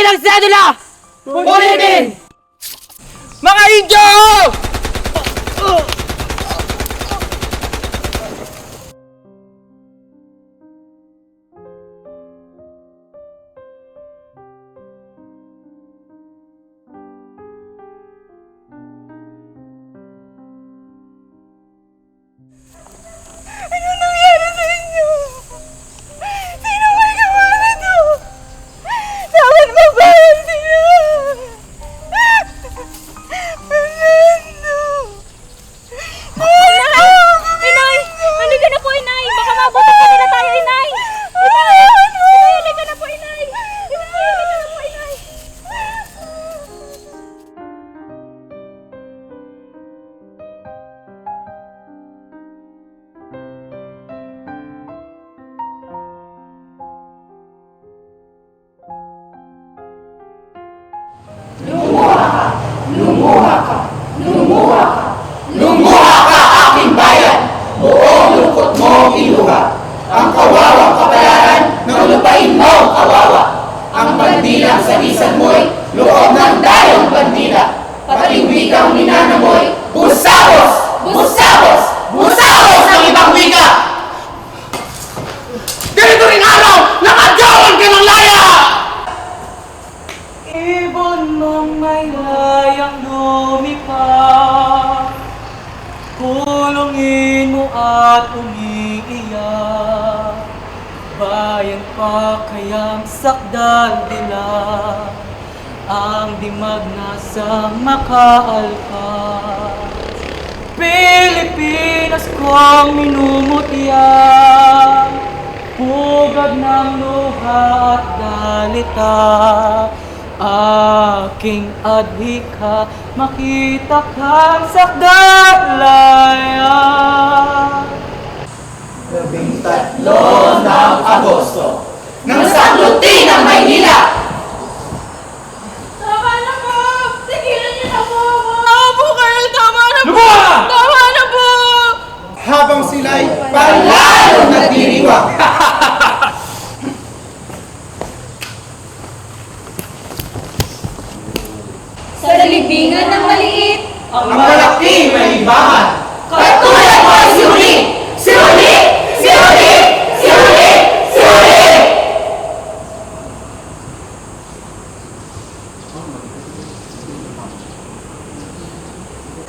ng sedula! Ulitin! Mga Indio! Ano nangyari sa inyo? Sino may gawa na to? Dapat mabawal sila! Fernando! Inay! Halika na po, Inay! Baka mabutan pa nila tayo, Inay! Inay! Halika na po, Inay! Halika na po, Inay! Lumuha ka, aking bayan! Buong lungkot mo iluha. Ang kawawang kapalaran ng lupain mo kawawa. Ang bandilang sa lisan mo'y loob ng dayong bandila. Pati wikang minanamoy, busabos! Busabos! Busabos ng ibang wika! Ganito rin araw, nakagawan ka ng laya! Ibon mong may layang lumipad, kulungin mo at umiiyak. Bayan pa kayang sakdal nila, ang dimag na sa makaalpas. Pilipinas kong minumutya, hugad ng luha at dalita. Aking adhika, makita kang sakdalaya. 13 ng Agosto ng Sanluti ng Maynila. Tama na po! Tigilan niyo na po! Tama po kayo! Tama na po! Lumuha! Tama na po! Habang sila'y palalo nagdiriwang. Sa dalibingan ng maliit, Ang malaki may libangan. Katulad mo ay si Uli! Si Uli! Si Uli! Si Uli! Si Uli!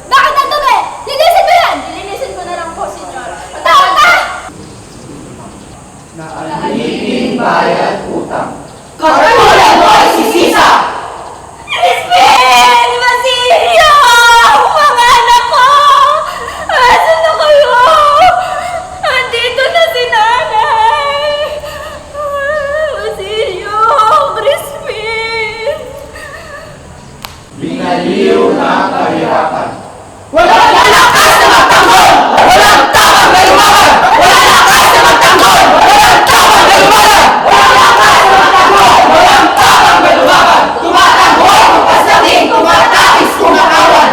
bakit ang dumi? Linisin mo yan! Linisin ko na lang po, senyor. Tawag ka! Naalipin bayad utang. Katulad mo ay si Sisa! Crispin! Basilio! Mga anak ko! Asan na kayo? Andito na si nanay! Basilio! Crispin! Binaliw na kahirapan. Walang lakas na magtanggol! Walang tapang na lumaban! Walang lakas na magtanggol! Walang tapang na lumaban! Walang lakas na magtanggol! Walang tapang na lumaban! Tumatanggol kung pasating, tumatakis kung nakawan!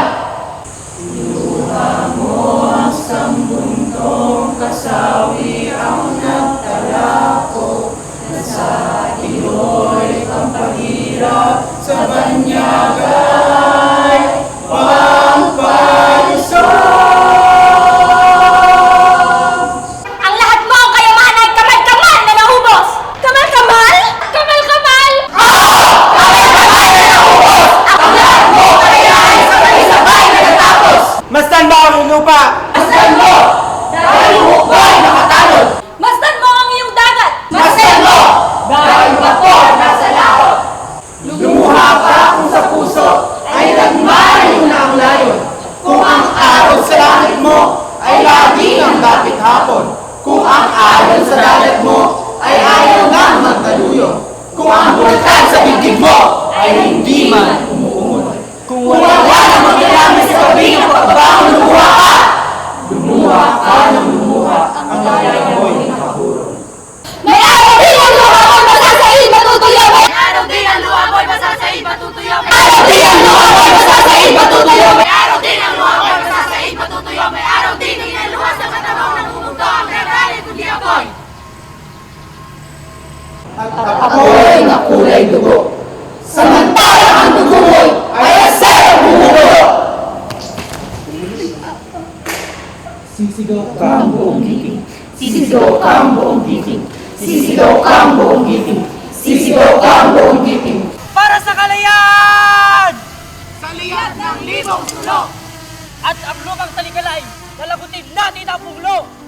Iluha mo ang sambundong kasawi ang nagtalako na sa iyo'y pampahirap sa banyagay pampalusog. Ang lahat mo ang kayamanan ay kamal-kamal na nahubos! Kamal-kamal? Kamal-kamal? Ang lahat mo kaya ay sabay-sabay na natapos. Mastan ba ang lupa? Masdan mo! Dahil hukay nakatanod! Masdan mo ang iyong dagat! Masdan mo! Dahil vapor nasa laot! Lumuha ka kung sa puso ay nagmalayo na ang layon. Kung ang araw sa langit mo ay lagi ang dapit hapon. Kung ang alon sa dagat mo ay ayaw nang magtaluyong. Kung ang bulkan sa bibig mo ay hindi man umuumon. Kung wala nang maglalami sa gabi ng pagbabangon, lumuha ka! Lumuha ka ng lumuha, ang layang mo'y nakaburol. May araw din ang luha ko'y masasain matutuyo! May araw din ang luha ko'y masasain matutuyo! May araw din ang luha ko'y masasain matutuyo! May araw din ang luha ko'y masasain matutuyo! May araw din ang inaluha sa katabang ng umuto ang nagalit kundi ako'y! At ako'y nakulay dugo sa buong giting. Sisigaw ka ang buong giting. Sisigaw ka ang buong giting. Sisigaw ka ang buong giting. Para sa kalayaan! Sa liyad ng libong sulok. At ang lupang talikalay, lalagutin natin ang punglo!